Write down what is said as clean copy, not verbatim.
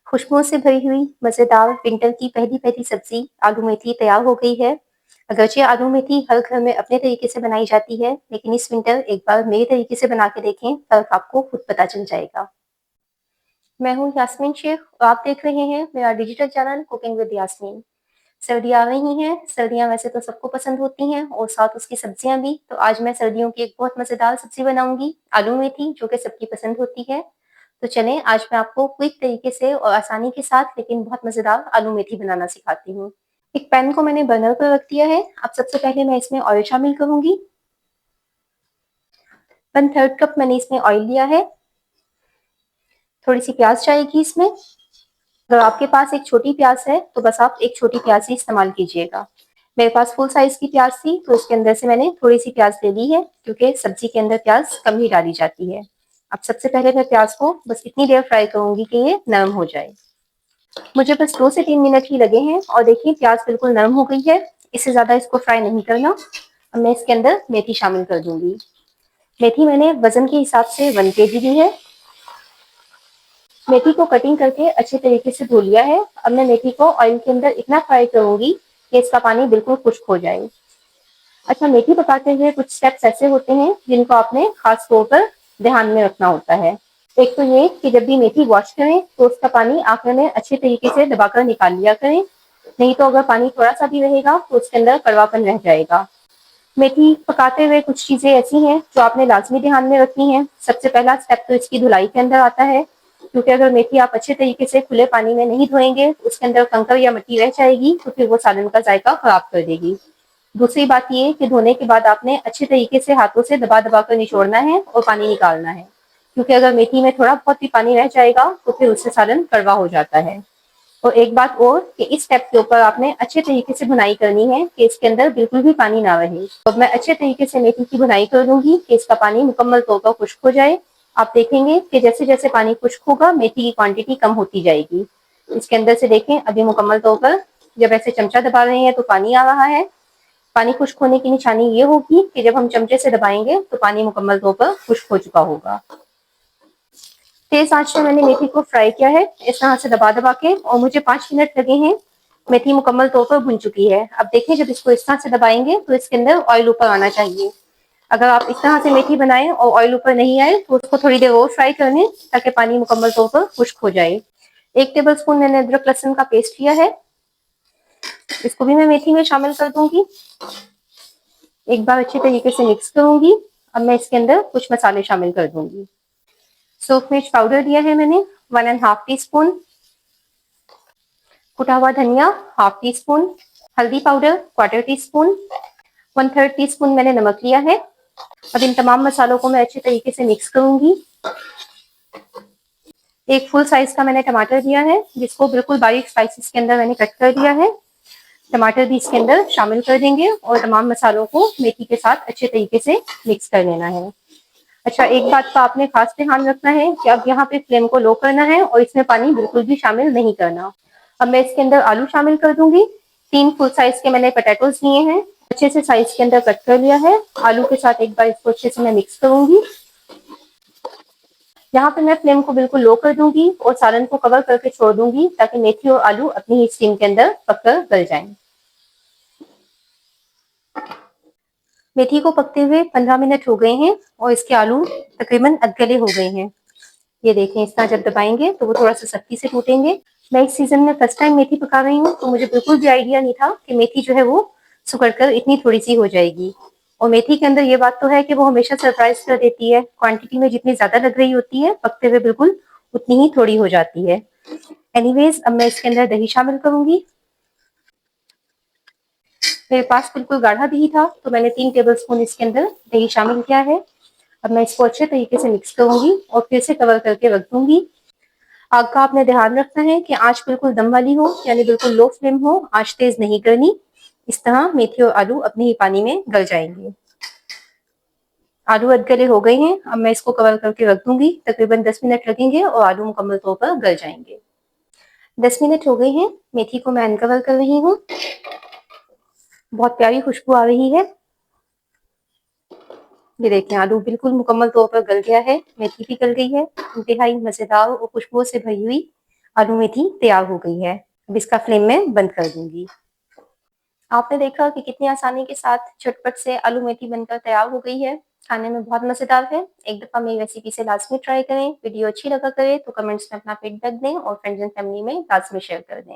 खुशबुओं से भरी हुई मज़ेदार विंटर की पहली-पहली सब्ज़ी आलू मेथी तैयार हो गई है। अगरचे आलू मेथी हर घर में अपने तरीके से बनाई जाती है, लेकिन इस विंटर एक बार मेरे तरीके से बना के देखें, फ़र्क आपको खुद पता चल जाएगा। मैं हूँ यास्मीन शेख और आप देख रहे हैं मेरा digital channel cooking with Yasmeen. सर्दियाँ आ रही हैं, सर्दियाँ वैसे तो सबको पसंद होती हैं और साथ उसकी सब्जियाँ भी। तो आज मैं सर्दियों की एक बहुत मज़ेदार सब्ज़ी बनाऊँगी, आलू मेथी, जो कि सबकी पसंद होती है। तो चलें आज मैं आपको क्विक तरीके से और आसानी के साथ लेकिन बहुत मज़ेदार आलू मेथी बनाना सिखाती हूँ। एक पैन को मैंने बर्नर पर रख दिया है। अब सबसे पहले मैं इसमें ऑयल शामिल करूँगी। 1/3 कप मैंने इसमें ऑयल लिया है। थोड़ी-सी प्याज़ जाएगी इसमें। अगर आपके पास एक छोटी प्याज़ है, तो बस आप एक छोटी प्याज़ ही इस्तेमाल कीजिएगा। मेरे पास फुल साइज़ की प्याज़ थी, तो इसके अंदर से मैंने थोड़ी-सी प्याज़ ले ली है, क्योंकि सब्ज़ी के अंदर प्याज़ कम ही डाली जाती है। अब सबसे पहले मैं प्याज़ को बस इतनी देर फ्राई करूँगी कि ये नरम हो जाए। मुझे बस 2 से 3 मिनट ही लगे हैं और देखिए प्याज़ बिल्कुल नरम हो गई है। इससे ज़्यादा इसको फ्राई नहीं करना। अब मैं इसके अंदर मेथी शामिल कर दूँगी। मेथी मैंने वज़न के हिसाब से 1 केजी ली है। मेथी को कटिंग करके अच्छे तरीके से धो लिया है। अब मैं मेथी को ऑयल के अंदर इतना फ्राई करूँगी कि इसका पानी बिल्कुल खुश्क हो जाए। अच्छा, मेथी पकाते हुए कुछ स्टेप्स ऐसे होते हैं जिनको आपने खास तौर पर ध्यान में रखना होता है। एक तो ये कि जब भी मेथी वॉश करें तो उसका पानी आखिर में अच्छे तरीके से दबाकर निकाल लिया करें, नहीं तो अगर पानी थोड़ा सा भी रहेगा तो उसके अंदर कड़वापन रह जाएगा। मेथी पकाते हुए कुछ चीजें ऐसी हैं जो आपने लाजमी ध्यान में रखनी है। सबसे पहला स्टेप तो इसकी धुलाई के अंदर आता है, क्योंकि अगर मेथी आप अच्छे तरीके से खुले पानी में नहीं धोएंगे, उसके अंदर कंकड़ या मिट्टी रह जाएगी तो फिर वो सालन का जायका खराब कर देगी। दूसरी बात ये कि धोने के बाद आपने अच्छे तरीके से हाथों से दबा दबा कर निचोड़ना है और पानी निकालना है, क्योंकि अगर मेथी में थोड़ा बहुत भी पानी रह जाएगा तो फिर उससे सालन कड़वा हो जाता है। और एक बात और कि इस स्टेप के ऊपर आपने अच्छे तरीके से भुनाई करनी है कि इसके अंदर बिल्कुल भी पानी ना रहे। तो मैं अच्छे तरीके से मेथी की भुनाई कर दूंगी कि इसका पानी मुकम्मल तौर पर खुश्क हो जाए। आप देखेंगे कि जैसे जैसे पानी खुश्क होगा मेथी की क्वांटिटी कम होती जाएगी। इसके अंदर से देखें अभी मुकम्मल तौर पर जब ऐसे चमचा दबा रहे हैं तो पानी आ रहा है। पानी खुश्क होने की निशानी ये होगी कि जब हम चमचे से दबाएंगे तो पानी मुकम्मल तौर पर खुश्क हो चुका होगा। तेज आंच में मैंने मेथी को फ्राई किया है इस तरह से दबा दबा के, और मुझे 5 मिनट लगे हैं। मेथी मुकम्मल तौर पर भुन चुकी है। अब देखिए जब इसको इस तरह से दबाएंगे तो इसके अंदर ऑयल ऊपर आना चाहिए। अगर आप इस तरह से मेथी बनाएं और ऑयल ऊपर नहीं आए तो उसको थोड़ी देर और फ्राई कर लें ताकि पानी मुकम्मल तौर पर खुश्क हो जाए। 1 टेबल स्पून मैंने अदरक लहसुन का पेस्ट लिया है, इसको भी मैं मेथी में शामिल कर दूंगी। एक बार अच्छे तरीके से मिक्स करूंगी। अब मैं इसके अंदर कुछ मसाले शामिल कर दूंगी। सूख मिर्च पाउडर दिया है मैंने 1.5 टीस्पून, कुटा हुआ धनिया 1/2 टीस्पून, हल्दी पाउडर 1/4 टीस्पून, 1/3 टीस्पून मैंने नमक लिया है। अब इन तमाम मसालों को मैं अच्छे तरीके से मिक्स करूंगी। एक फुल साइज का मैंने टमाटर दिया है, जिसको बिल्कुल बारीक स्लाइसिस के अंदर मैंने कट कर दिया है। टमाटर भी इसके अंदर शामिल कर देंगे और तमाम मसालों को मेथी के साथ अच्छे तरीके से मिक्स कर लेना है। अच्छा, एक बात का आपने खास ध्यान रखना है कि अब यहाँ पे फ्लेम को लो करना है और इसमें पानी बिल्कुल भी शामिल नहीं करना। अब मैं इसके अंदर आलू शामिल कर दूंगी। 3 फुल साइज के मैंने पोटैटोज लिए हैं, अच्छे से साइज के अंदर कट कर लिया है। आलू के साथ एक बार इसको अच्छे से मैं मिक्स करूंगी। यहाँ पे मैं फ्लेम को बिल्कुल लो कर दूंगी और सालन को कवर करके छोड़ दूंगी ताकि मेथी और आलू अपनी ही स्टीम के अंदर पककर गल जाएं। मेथी को पकते हुए 15 मिनट हो गए हैं और इसके आलू तकरीबन अधगले हो गए हैं। ये देखें, इस तरह जब दबाएंगे तो वो थोड़ा सा सख्ती से टूटेंगे। मैं इस सीजन में फर्स्ट टाइम मेथी पका रही हूँ, तो मुझे बिल्कुल भी आइडिया नहीं था कि मेथी जो है वो सुखड़ कर इतनी थोड़ी सी हो जाएगी। और मेथी के अंदर ये बात तो है कि वो हमेशा सरप्राइज कर देती है। क्वांटिटी में जितनी ज्यादा लग रही होती है, पकते हुए बिल्कुल उतनी ही थोड़ी हो जाती है। एनीवेज, अब मैं इसके अंदर दही शामिल करूंगी। मेरे पास बिल्कुल गाढ़ा दही था तो मैंने 3 टेबल स्पून इसके अंदर दही शामिल किया है। अब मैं इसको अच्छे तरीके से मिक्स करूंगी और फिर से कवर करके रख दूंगी। आग का आपने ध्यान रखना है कि आंच बिल्कुल दम वाली हो, यानी बिल्कुल लो फ्लेम हो, आंच तेज नहीं करनी। इस तरह मेथी और आलू अपने ही पानी में गल जाएंगे। आलू अधगले हो गए हैं। अब मैं इसको कवर करके रख दूंगी। तकरीबन 10 मिनट लगेंगे और आलू मुकम्मल तौर पर गल जाएंगे। 10 मिनट हो गए हैं। मेथी को मैं अनकवर कर रही हूँ। बहुत प्यारी खुशबू आ रही है। ये देखें, आलू बिल्कुल मुकम्मल तौर पर गल गया है, मेथी भी गल गई है। इंतहाई मजेदार और खुशबू से भरी हुई आलू मेथी तैयार हो गई है। अब इसका फ्लेम मैं बंद कर दूंगी। आपने देखा कि कितनी आसानी के साथ झटपट से आलू मेथी बनकर तैयार हो गई है। खाने में बहुत मजेदार है। एक दफा मेरी रेसिपी से लाजमी ट्राई करें। वीडियो अच्छी लगा करे तो कमेंट्स में अपना फीडबैक दें और फ्रेंड्स एंड फैमिली में लाजमी शेयर कर दें।